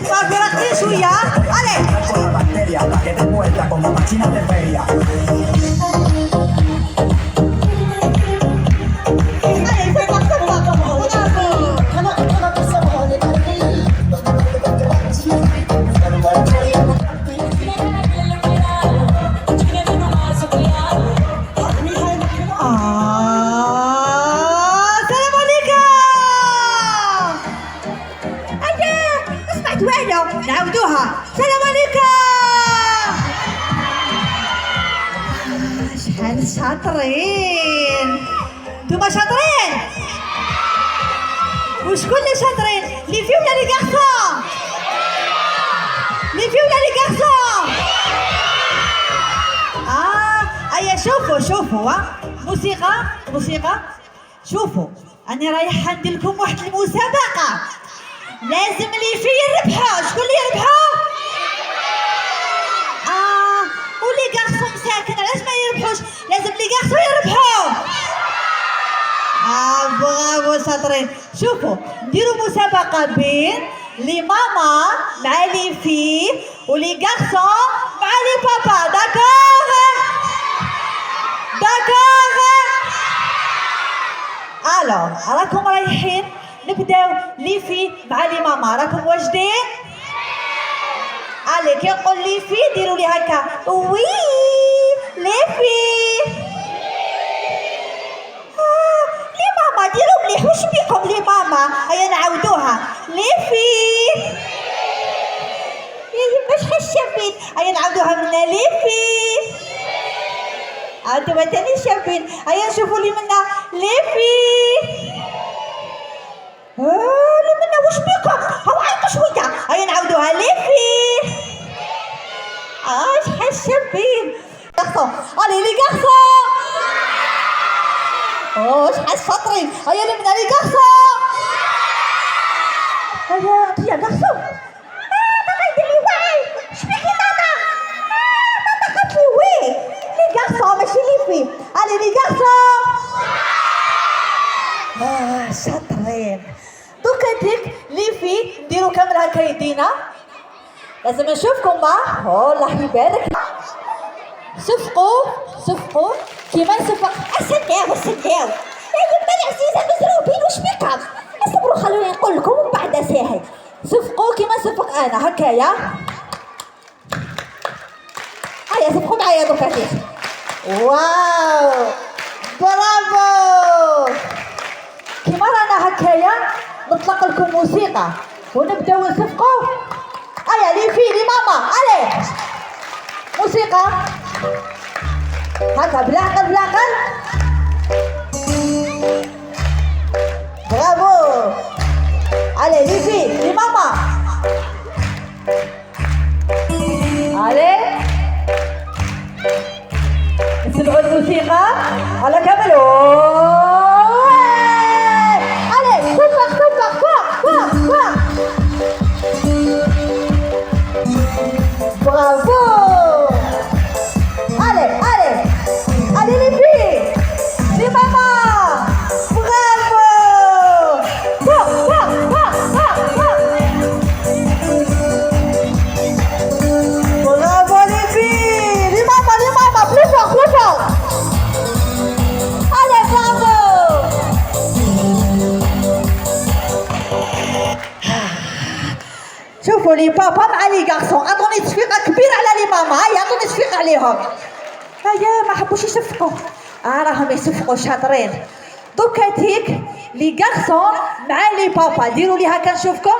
صافي رقصي شويه. الي السلام عليكم. اييه ما سمعت والو، نعاودوها. السلام عليكم. شحال شاطرين نتوما، شاطرين. وشكون اللي شاطرين، لي في ولا لي كارسون؟ لي في ولا لي كارسون؟ ايا شوفوا موسيقى. شوفوا انا رايحه ندير لكم واحد المسابقه، لازم لي في يربحوا. شكون اللي يربحوا؟ ولي كارسون مساكن علاش ما يربحوش؟ لازم لي كارسون يربحوا. برافو شاطرين. شوفوا نديروا مسابقه بين لي ماما مع لي في ولي كارسون مع لي بابا. داكور الو، راكم رايحين نبداو لي في مع لي ماما، راكم واجدين؟ الي كي نقول لي في ديروا لي هكا وي. لي في لي ماما ديروا مليح. واش بيكم لي ماما؟ هيا نعاودوها. لي في يا باش حشابين. هيا نعاودوها منا. لي في انتوما تاني شابين. هيا نشوفوا لي منا. لي في لي منا واش بيكم؟ هاو عيطوا شويه. هيا نعاودوها. لي في شحال شابين. كارسون الي لي كارسون. شحال شاطرين. هيا لي منا لي كارسون. هيا يا كارسون. ماما يدير لي واعي. شبيك يا ماما؟ ماما قالت لي وي. لي كارسون ماشي لي في. الي لي كارسون. شاطرين. دوكا ديك لي في نديرو كامل هكا يدينا. لازم نشوفكم الله يبارك. صفقوا كيما نصفق. اسناو يا يما العزيزه مزروبين. واش بكم؟ اصبروا خلوني نقول لكم ومن بعد ساهل. صفقوا كيما نصفق انا هكايا. هيا صفقوا معايا دوكا ديك. واو برافو. كيما رانا هكايا نطلق لكم موسيقى ونبداو نصفقوا. هيا لي في لي ماما. الي موسيقى هكا بالعقل. برافو. الي لي في لي ماما. الي نسمعوا الموسيقى على كامل. الي صفق برافو. الي لي في لي ماما. برافو. برافو لي في لي ماما. بلو فوق. الي برافو. شوفوا لي بابا مع لي كارسون عطوني تصفيقه كبيره على لي ماما. هيا عطوني تصفيق عليهم. هيا ما حبوش يصفقوا. راهم يصفقوا شاطرين. دوكا تيك لي كارسون مع لي بابا ديروا لي هكا نشوفكم.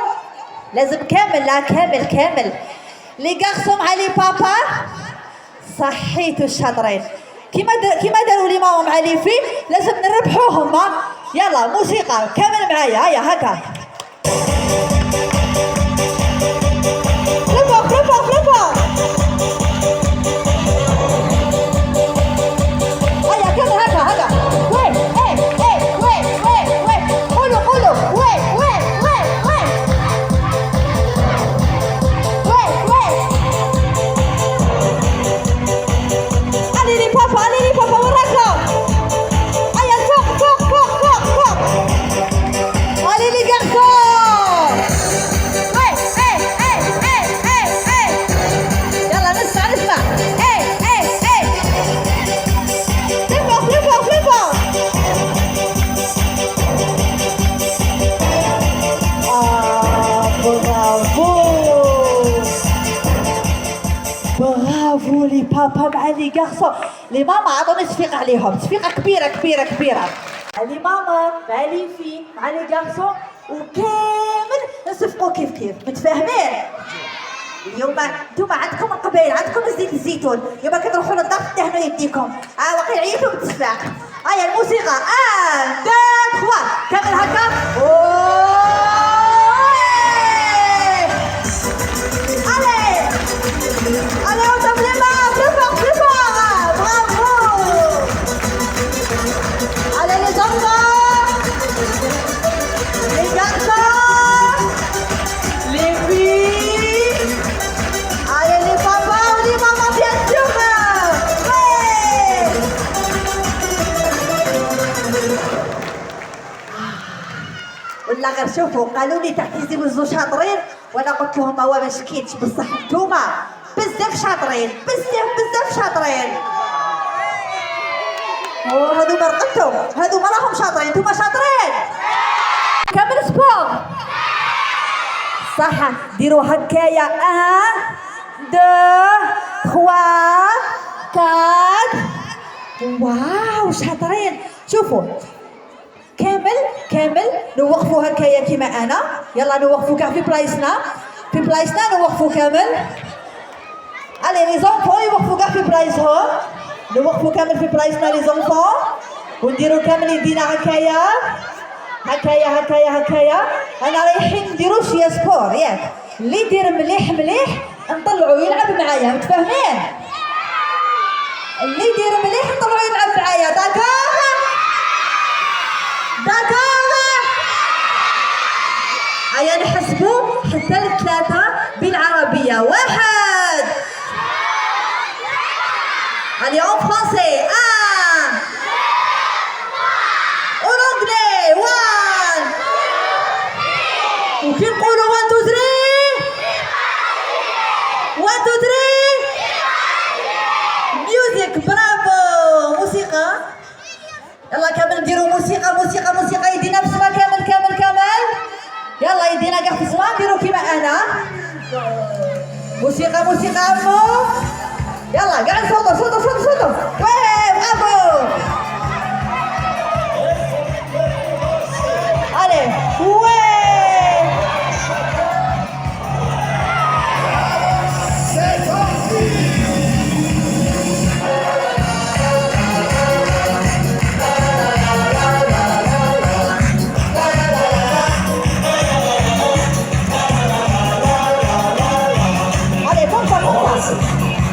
لازم كامل. لا كامل. لي كارسون مع لي بابا. صحيتوا شاطرين. كيما داروا لي ماما مع لي في لازم نربحوهم. يلا موسيقى كامل معايا. هيا هكا. هيا كامل هكا. وي قولوا وي. الي لي بابا وين راكم؟ هيا فوق. الي لي كارسون. بابا مع لي غارسون. لي ماما عطوني تصفيقه عليهم، تصفيقه كبيره كبيره كبيره. لي ماما مع لي في مع لي غارسون وكامل نصفقوا كيف كيف، متفاهمين؟ اليوم نتوما عندكم القبايل، عندكم زيت الزيتون، اليوم كتروحوا للدار تدهنوا يديكم. واقع عييتوا بالتصفاق. هيا الموسيقى 1 2 3 كامل هكا. Allez, on tape les mains, plus fort, bravo. Allez les enfants, les garçons, les filles, allez les papas, les mamans bien sûr. Ouais. ولا غير شوفوا قالوا لي تعتزي وزو شاطرين وانا قلت لهم هو ما شكيتش بصح نتوما بزاف شاطرين، بزاف شاطرين. هادو ما رقدتو، هادو ما راهم شاطرين، نتوما شاطرين. كمل سبور. صح، ديروا هكايا 1 2 3 4. واو شاطرين. شوفوا كامل نوقفوا هكايا كيما انا. يلا نوقفوا كاع في بلايصنا، نوقفوا كامل. Allez les enfants يوقفوا كاع في بلايصهم، نوقفوا كامل في بلايصنا لي زونفون ونديروا كامل يدينا هكايا. انا رايحين نديروا شويه سبور ياك. اللي يدير مليح نطلعوا يلعب معايا، متفاهمين؟ اللي يدير مليح نطلعوا يلعب معايا. داكور هيا نحسبوا حتى ل3 بالعربيه. 1 Allez, en français. 1 En anglais. 1 وكي نقولوا 1 2 3 ميوزيك. برافو. موسيقى. يلا كامل نديروا موسيقى يدينا بسوا كامل. يلا يدينا كاع في السوا نديروا كيما انا. موسيقى عمو. يلا قاعد صوتوا. ويه برافو. علي ويه.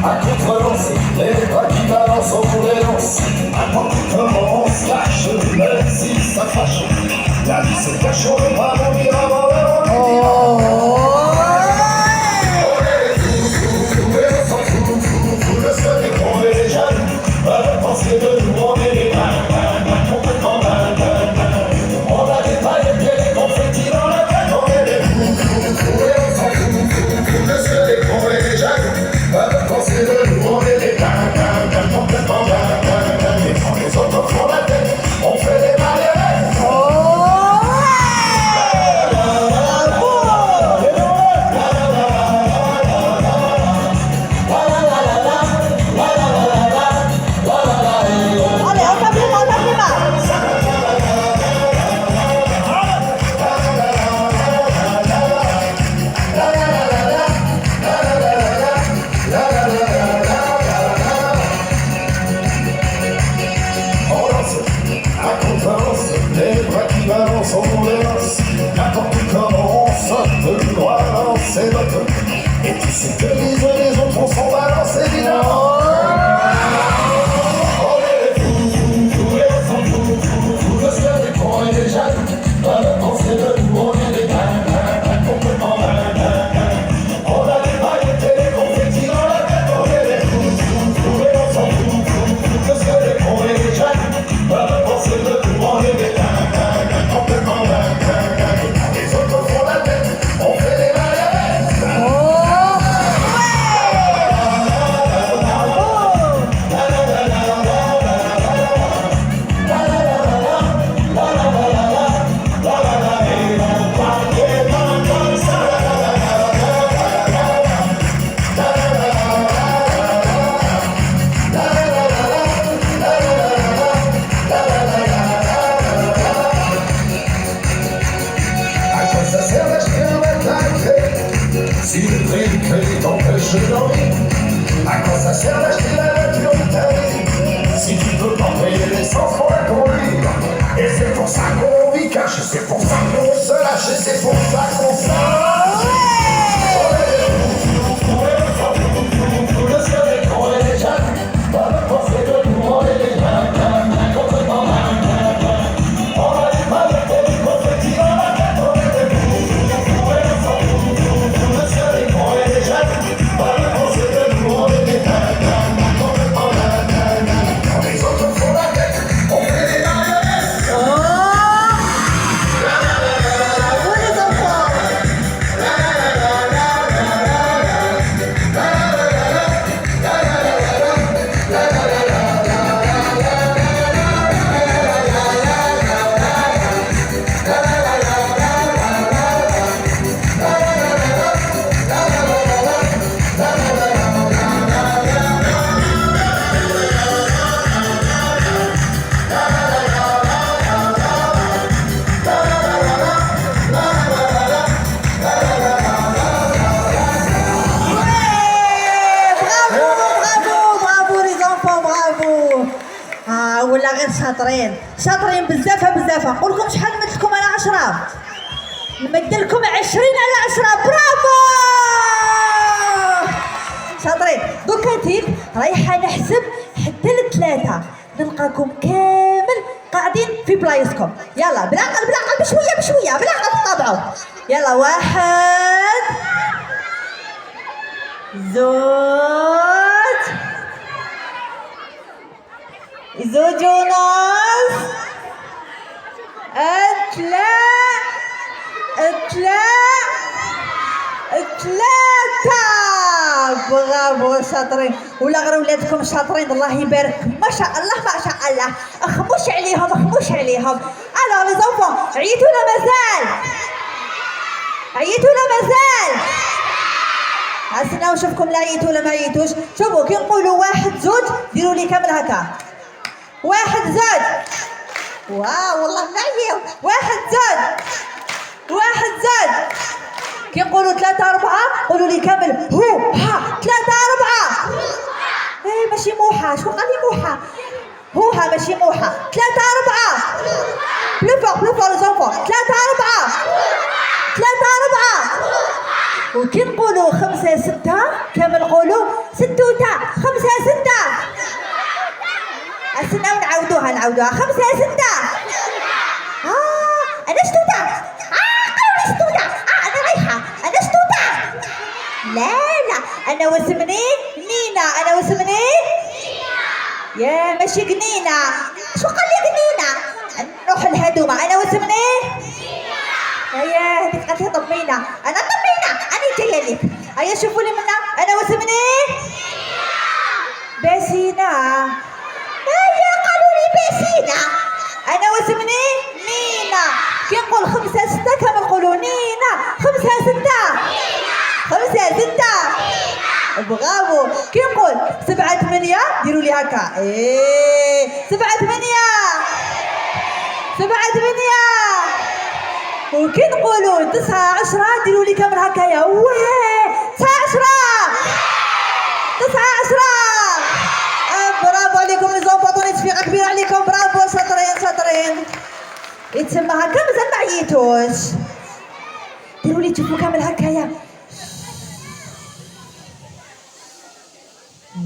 À contre-lance, les bras qui balancent au bout des lances. Avant tout commence, lâche, même si ça fâche. La vie se cache, on ne va mourir avant le le seul est qu'on est les jaloux. Pas de penser de nous, on est les complètement on a des pailles et des confettis dans la tête, on est les fous. Et on s'en fout, le seul est qu'on est les jaloux. Pas de penser de nous, on est les complètement et quand les autres font la tête, on fait les marionnettes. Les bras qui balancent au bout des lances. N'importe comment on saute droit dans ses bottes. Et tu sais que les autres on s'en balance évidemment. On est les fous, et on s'en fout. Le ciel est con et les jaloux. Pas de penser de nous, on est les complètement on a des paillettes et des confettis dans la tête. On est les fous, et on s'en fout. Le ciel est con et les jaloux. Pas de penser de nous, on est les complètement les autres font la tête, on fait les marionnettes. Si le trinquet t'empêche de dormir, à quoi ça sert d'acheter la voiture de ta vie si tu peux pas payer l'essence pour la conduire? Et c'est pour ça qu'on vit caché, c'est pour ça qu'on se lâche, et c'est pour ça qu'on se lâche. Le ciel est grand et déjà, pas de penser de nous, on est déjà complètement mal. On a du mal à faire du confetti dans la tête, on est des fous. Le ciel est grand et déjà, pas de penser de nous, on est déjà complètement mal. Quand les autres font la tête, on fait des marionnettes. Bravo les enfants. برافو les enfants, برافو. ولا غير شاطرين شاطرين بزاف نقول لكم شحال نمد لكم انا 10 نمد لكم 20 على 10 برافو شاطرين. دوكا تيك رايحه نحسب حتى ل3 نلقاكم كامل قاعدين في بلايصكم. يلا بالعقل بشويه بالعقل تطابعوا. يلا 1 زوج ونص 3. برافو شاطرين. ولا غير ولادكم شاطرين الله يبارك ما شاء الله ما شاء الله. اخموش عليهم. الو لي زونفون عييتوا ولا مازال؟ استناو نشوفكم لا عييتوا ولا ما عييتوش. شوفوا كي نقولوا 1 زوج ديروا لي كامل هكا. 1 زوج. واو والله نعيو. 1 زوج. كي نقولوا 3 4 قولوا لي كامل هو ها 3 4. اي ماشي موحة. شكون قال لي موحة؟ هو ها ماشي موحة. 3 4. بلو فور لي زونفون. 3 4. وكي نقولوا 5 6 كامل قولوا 6 5 6. استناو نعاودوها 5 6. انا شتوتة. قولوا شتوتة. انا رايحة انا شتوتة. لا انا واسمني نينا. يا ماشي قنينة. شو قال لي قنينة؟ نروح الهدومة. انا واسمني هيا هذيك قالت لي طمينة. انا جايه لك. هيا شوفوا لي منا. انا واسمني باسينة. هيا قالوا لي باسينة. انا واسمني نينا. كي نقول 5 6 كامل نقولوا نينا. 5 6. برافو. كي نقول 7 8 ديروا لي هكا. 7 8. وكي نقولوا 9 10 ديروا لي كامل هكايا. 9 10. برافو عليكم لي زونباطوني. تصفيقه كبيره عليكم. برافو شاطرين. يتسمى هكا مازال ما عييتوش. ديروا لي تشوفوا كامل هكايا.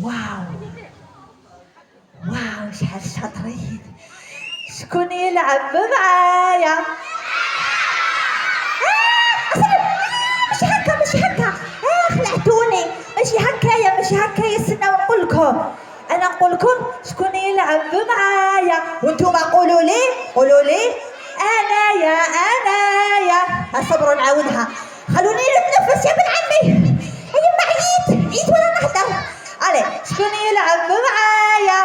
واو شحال شاطرين. شكون يلعب معايا؟ ماشي هكا. خلعتوني. ماشي هكايا. استناو نقول لكم. انا نقول لكم شكون يلعب معايا وانتم قولوا لي انايا. صبروا نعاودها. خلوني نتنفس يا بن عمي. هيا ما عييت ولا نهضر. علي شكون يلعب معايا؟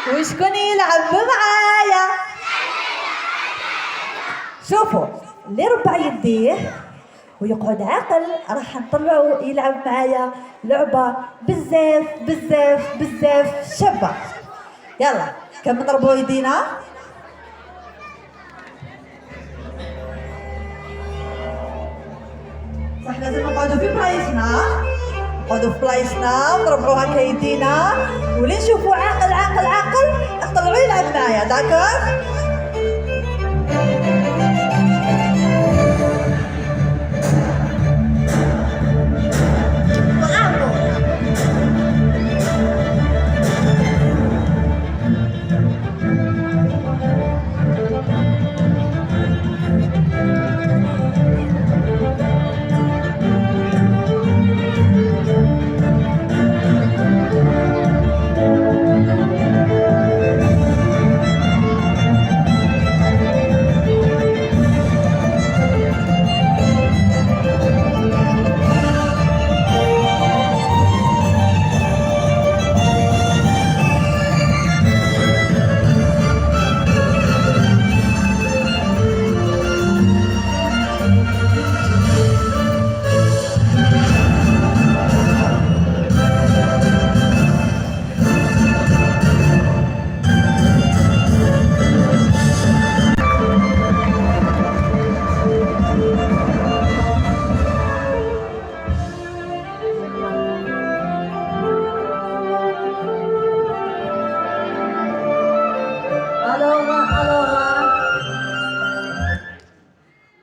وشكون يلعب معايا؟ شوفوا اللي ربع يديه ويقعد عاقل راح نطلعوا يلعب معايا لعبة بزاف شابة. يلا كم نضربوا يدينا. صح لازم نقعدوا في بلايصنا، نقعدوا في بلايصنا ونربعوا هكا يدينا، ولي نشوفوا عاقل عاقل عاقل نطلعوا يلعب معايا. داكور؟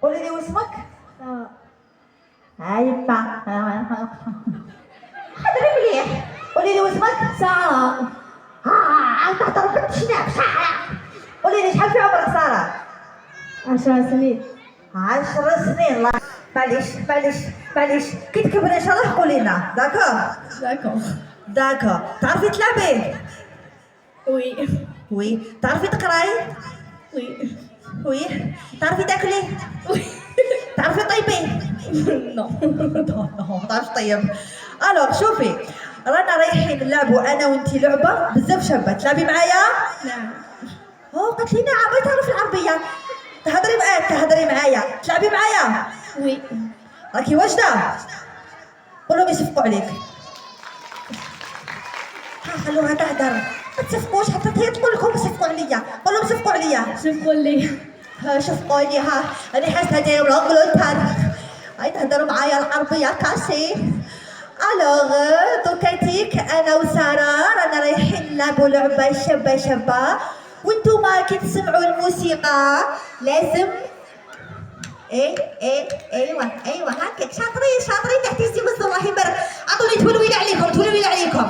قولي لي واسمك؟ هايبا حضري مليح. قولي لي واسمك؟ سارة. تهضر بنت شناب سارة. قولي لي شحال في عمرك سارة؟ 10 سنين. 10 سنين. الله معليش كي تكبري ان شاء الله قولي لنا. داكور. داكور. تعرفي تلعبي؟ وي. وي. تعرفي تقراي؟ وي. وي. تعرفي تاكلي؟ وي. تعرفي طيبي؟ نو. ما تعرفش طيب. الوغ شوفي رانا رايحين نلعبوا انا وانتي لعبه بزاف شابه. تلعبي معايا؟ نعم. قالت لي نعم. ما تعرفي العربيه. تهضري معايا. تلعبي معايا؟ وي. راكي واجده؟ قولهم يصفقوا عليك. خلوها تهدر. ما تصفقوش حتى هي تقول لكم صفقوا عليا. قولهم صفقوا عليا. شوفوا لي. شوفوا لي. انا حاسه داير الغلوطان. هاي تهضروا معايا العربيه كاسي. الوغ دوكاتيك انا وساره رانا رايحين نلعبوا لعبه شابه وانتوما كي تسمعوا الموسيقى لازم ايوا هكاك شاطرين تحت يزي الله يبارك. عطوني تولويل عليكم.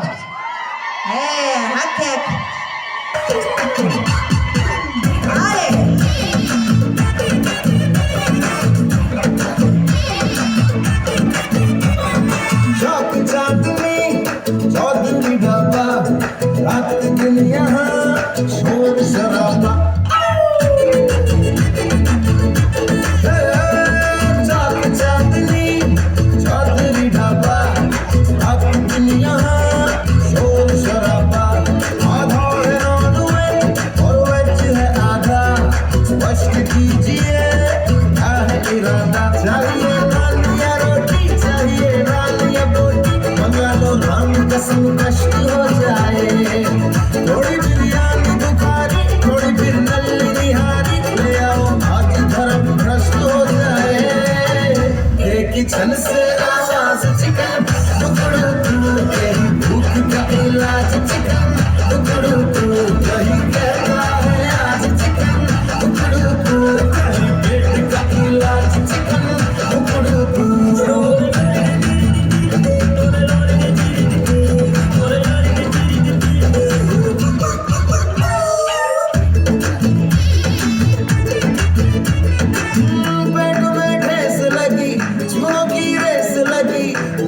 هكاك. هاي चौधरी बाबा रात दिन यहाँ शोर शराबा चांदनी चौधरी ढाबा रात दिन यहाँ शोर शराबा आधा है नॉन वेज और वेज है आधा स्पष्ट कीजिए क्या है इरादा चाहिए नान या रोटी चाहिए नान या बोटी मंगा लो राम कसम कष्ट हो जाए थोड़ी बिरयानी बुखारी थोड़ी फिर नल्ली निहारी ले आओ आज धर्म भ्रष्ट हो जाए एक ही छन से आवाज चिकन टुकड़ों के भूख का इलाज चिकन टुकड़ों कहीं कहता है आज चिकन टुकड़ों कहीं पेट का इलाज चिकन टुकड़ों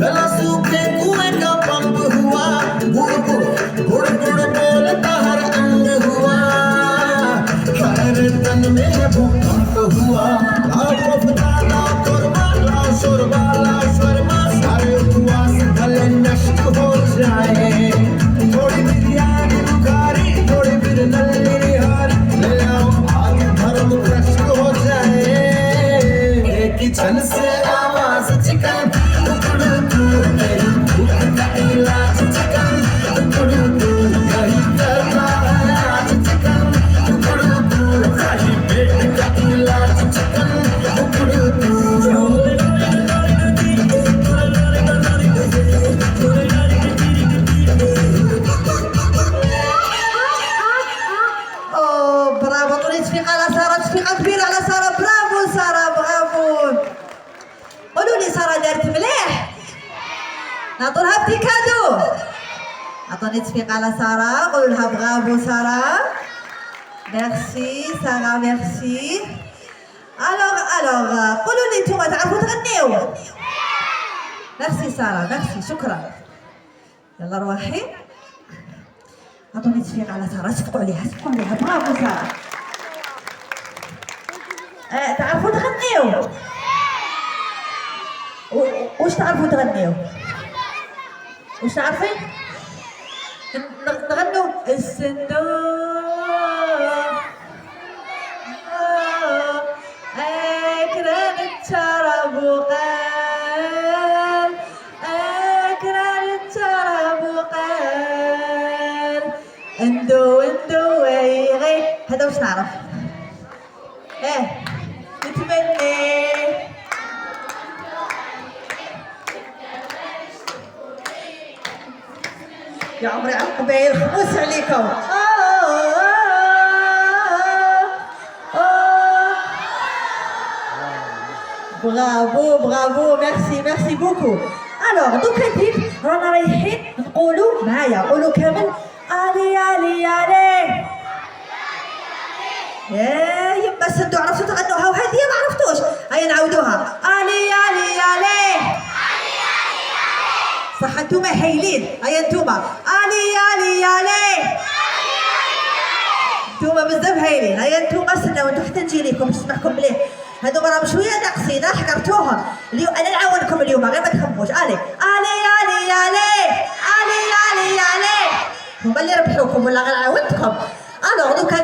गला सूखे कुएं का पंप हुआ गुड़ बोलता हर अंग हुआ हर तन में भूकंप हुआ लाओ कोरमा लाओ शोरबा लाओ शर्मा सारे उपवास भले नष्ट हो जाए थोड़ी बिरयानी बुखारी थोड़ी फिर नल्ली निहारी ले आओ आज धर्म भ्रष्ट हो जाए एक ही छन से आवाज चिकन دارت مليح. نعطولها بتي كادو. عطوني تصفيق على سارة، قولوا لها برافو سارة. ميرسي سارة ميرسي. الوغ قولوا لي نتوما تعرفوا تغنيو؟ ميرسي سارة ميرسي شكرا. يلا روحي. عطوني تصفيق على سارة، صفقوا عليها برافو سارة. تعرفوا تغنيو؟ واش تعرفوا تغنيو؟ واش تعرفين؟ نغنوا الصندوق أكرم التراب وقال أكرم التراب وقال اندو غي هذا واش نعرف. نتمنى يا عمري على القبايل خمس عليكم. برافو برافو ميرسي بوكو. الوغ دوكا ديك رانا رايحين نقولوا معايا، قولوا كامل الي الي الي. يا يما سدوا عرفتوا تغنوها وهذه ما عرفتوش. هيا نعاودوها الي الي الي. صح انتوما هايلين. هيا انتوما الي الي الي. انتوما بزاف هايلين. هيا انتوما استناو انتو حتى نجي ليكم باش نسمعكم مليح. هذوما راهم شويه ناقصين حقرتوهم. اليوم انا نعاونكم اليوم غير ما تخموش. الي الي الي الي الي الي الي. هما اللي ربحوكم ولا غير عاونتكم. الوغ دوكا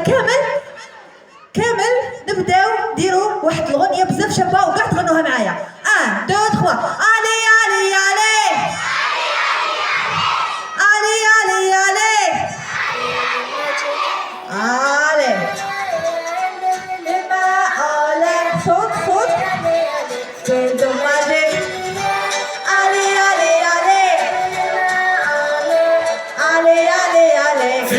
كامل نبداو نديرو واحد الغنيه بزاف شابه وكاع تغنوها معايا. 1 2 3 الي الي الي الي الي الي الي لما الي صوت دوماجي الي الي الي الي الي الي Allez,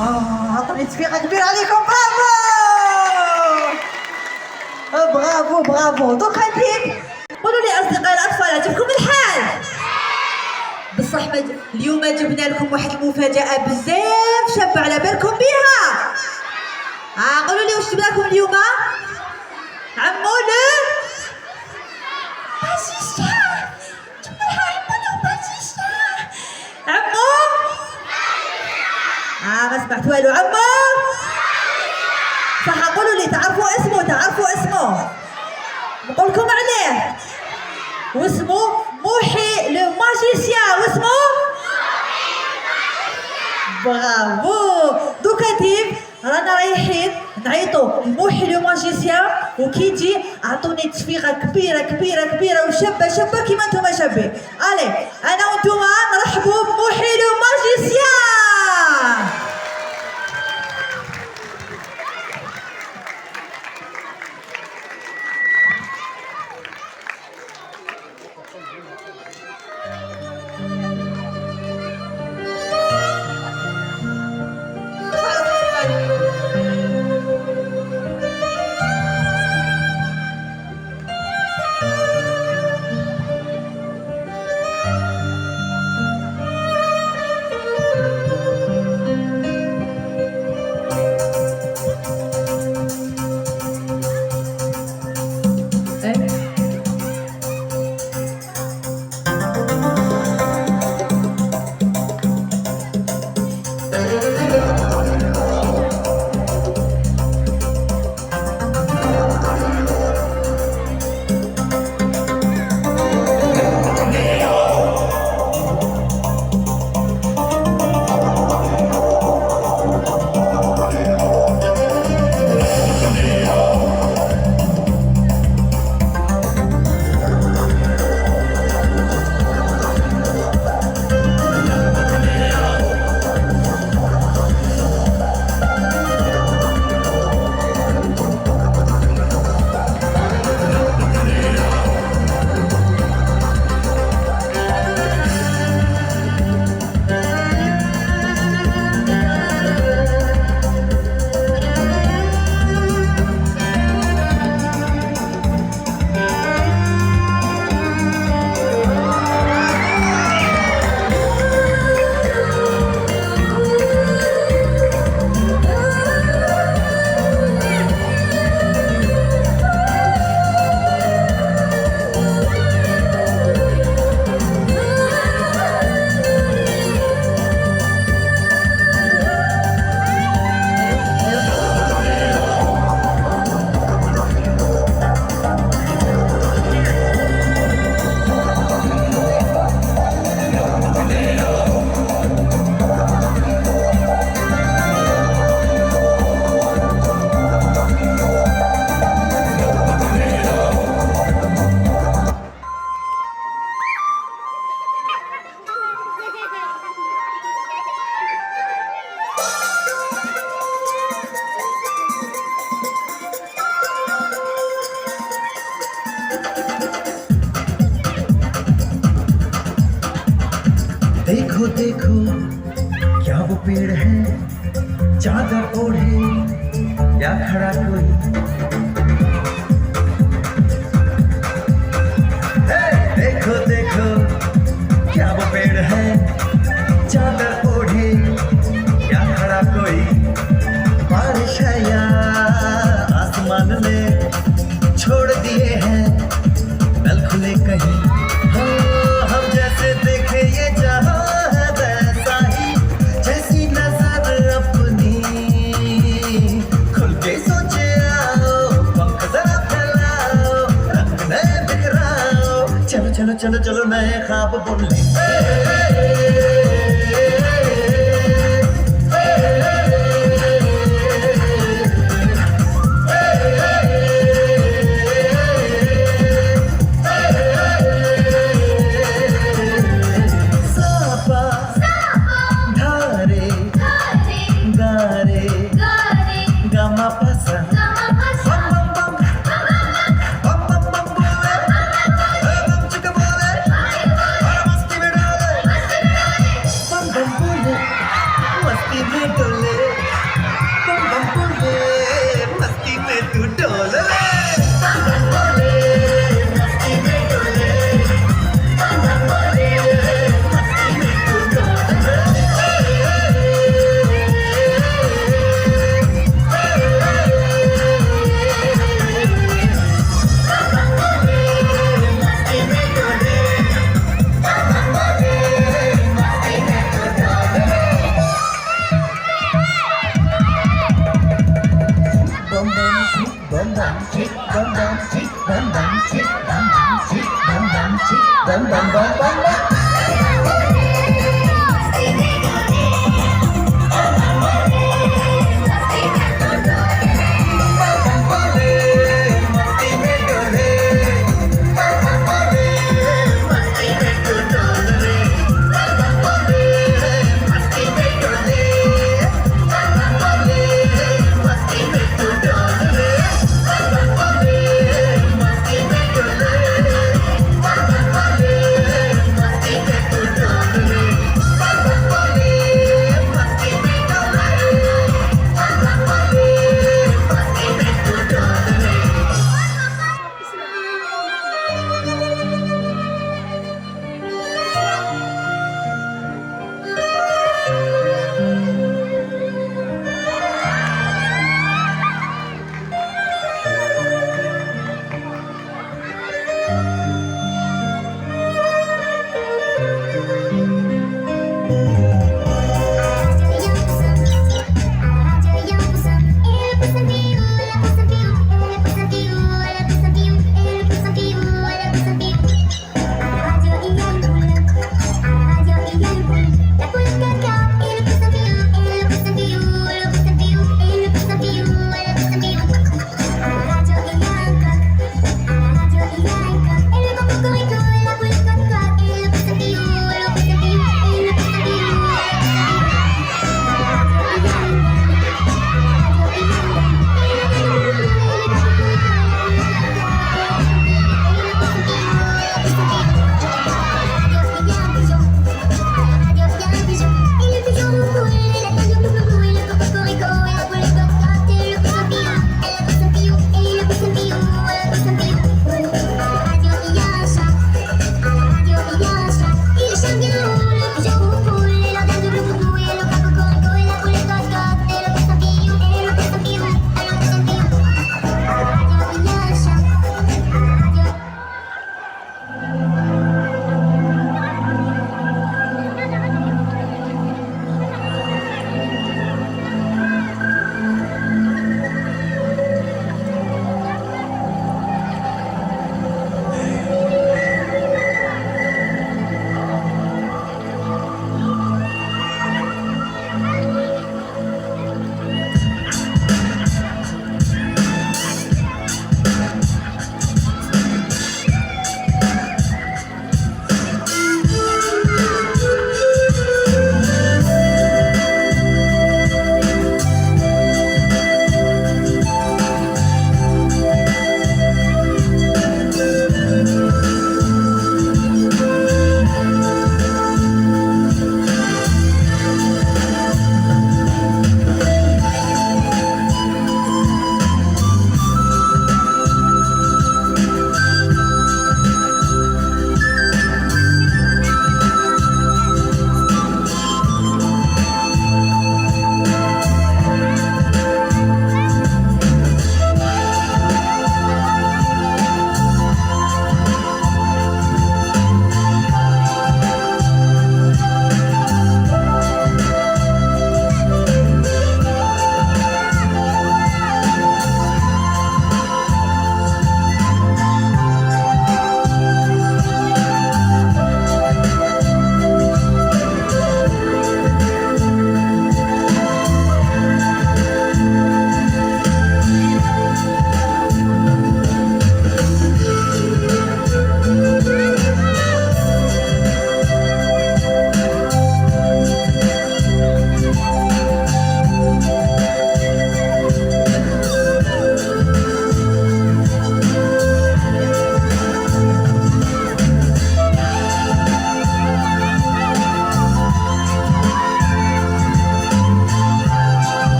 أعطوني تصفيقة كبيرة عليكم. برافو برافو. دوكا انتيك قولوا لي أصدقائي الأطفال، عجبكم الحال؟ بصح اليوم جبنا لكم واحد المفاجأة بزاف شابة، على بالكم بها؟ قولوا لي واش جبنا لكم اليوم؟ عمو باشيشة، جبنا لها عمو باشيشة. عمو ما سمعت والو. عمو صح، قولوا لي تعرفوا اسمه؟ تعرفوا اسمه؟ نقول لكم عليه، واسمه موحي لو ماجيسيان. واسمه برافو. دوكا تيب رانا رايحين نعيطوا لموحي لو ماجيسيان، وكي يجي اعطوني تصفيقه كبيره كبيره كبيره وشابه شابه كيما نتوما شابين. الي انا وانتوما نرحبوا بموحي لو ماجيسيان. देखो देखो क्या वो पेड़ है, चादर ओढ़े या खड़ा कोई। हे, देखो देखो क्या वो पेड़ है, चादर ओढ़े या खड़ा कोई। बारिश है या आसमान ने छोड़ दिए हैं नल खुले कहीं। हम जैसे देखे ये जहां है वैसा ही, जैसी नजर अपनी खुल के सोचे आओ, पंख जरा फैलाओ, रंग नए बिखराओ। चलो चलो चलो चलो नए ख्वाब बुन ले। मस्ती में डोले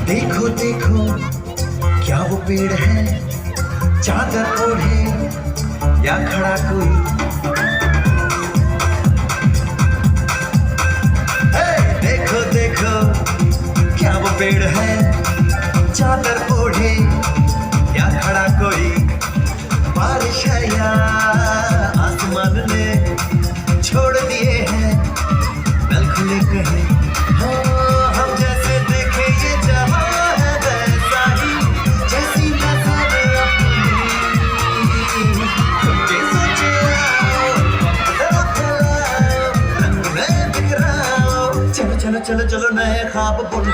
देखो देखो क्या वो पेड़ है, चादर ओढ़े या खड़ा कोई। हे, देखो देखो क्या वो पेड़ है, चादर ओढ़े या खड़ा कोई। बारिश है या आसमान ने छोड़ दिए हैं नल खुले कहीं। हाँ, हम जैसे देखे ये जहां है वैसा ही, जैसी नजर अपनी खुद के सोचे आओ, जरा फैलाओ, रंग में बिखराओ। चलो चलो चलो चलो नए ख्वाब बुन।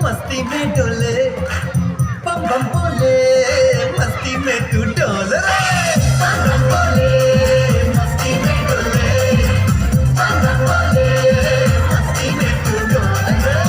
मस्ती में डोले, बम बम बोले, मस्ती में तू डोले। बम बम बोले, मस्ती में डोले, बम बम बोले, मस्ती में तू डोले।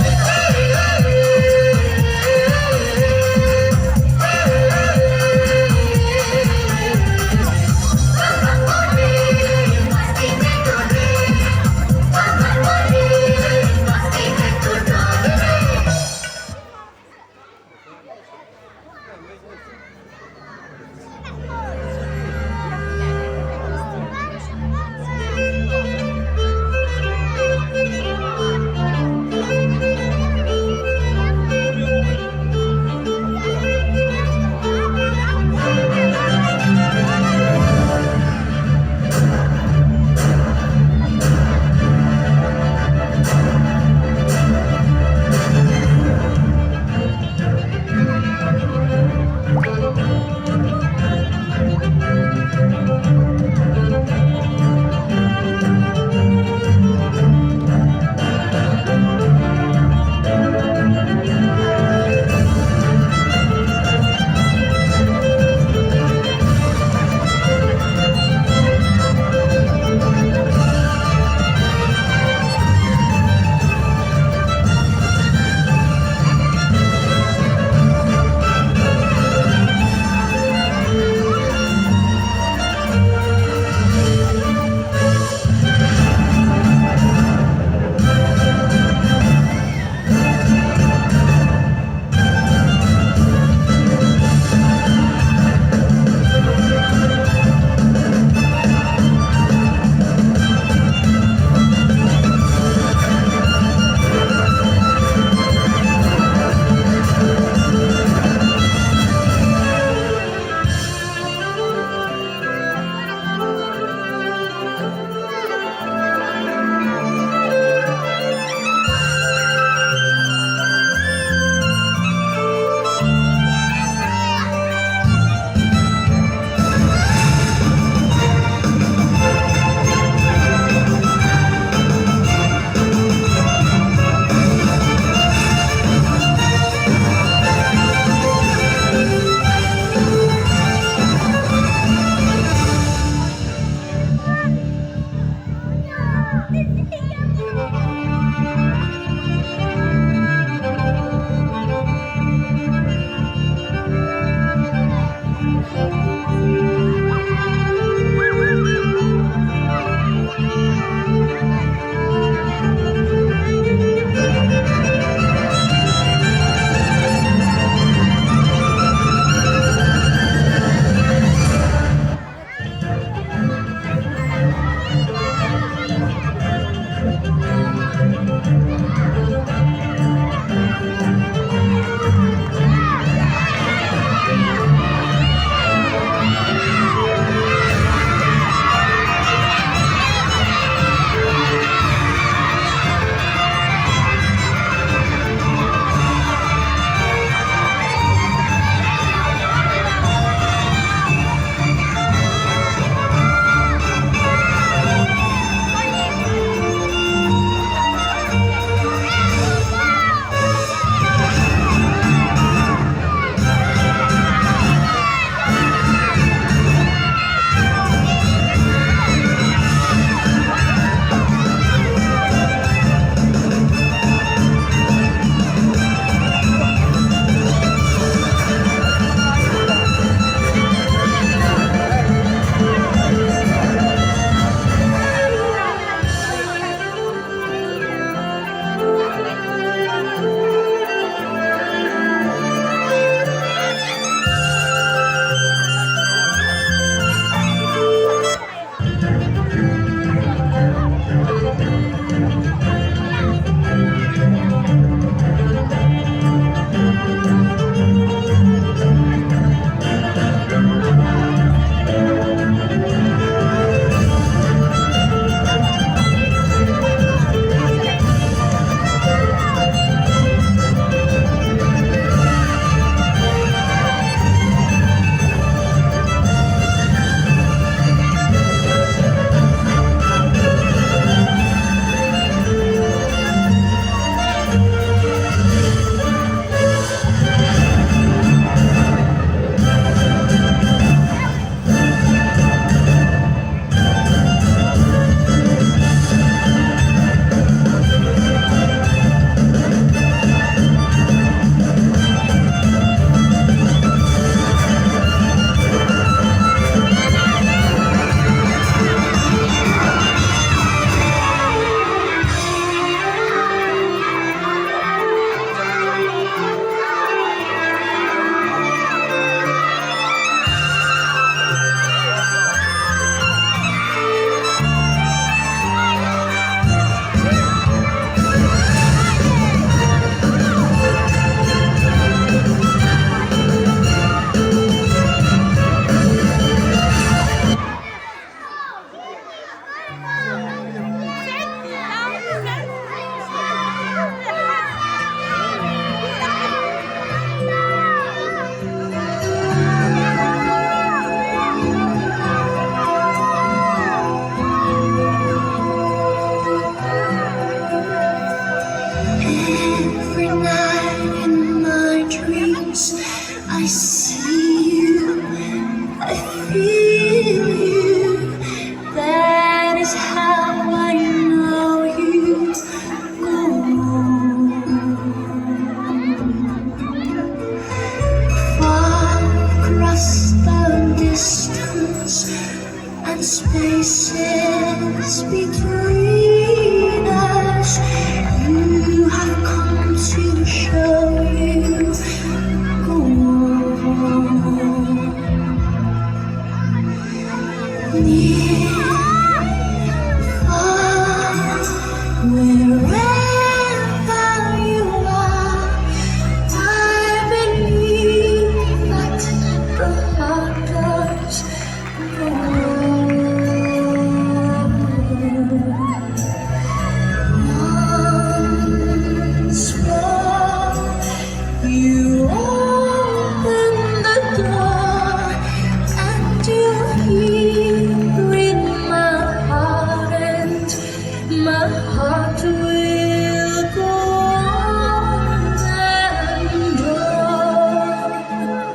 My heart will go on and on.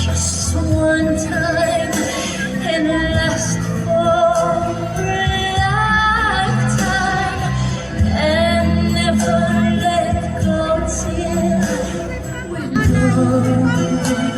Just one time and last for a lifetime, and never let go till we know.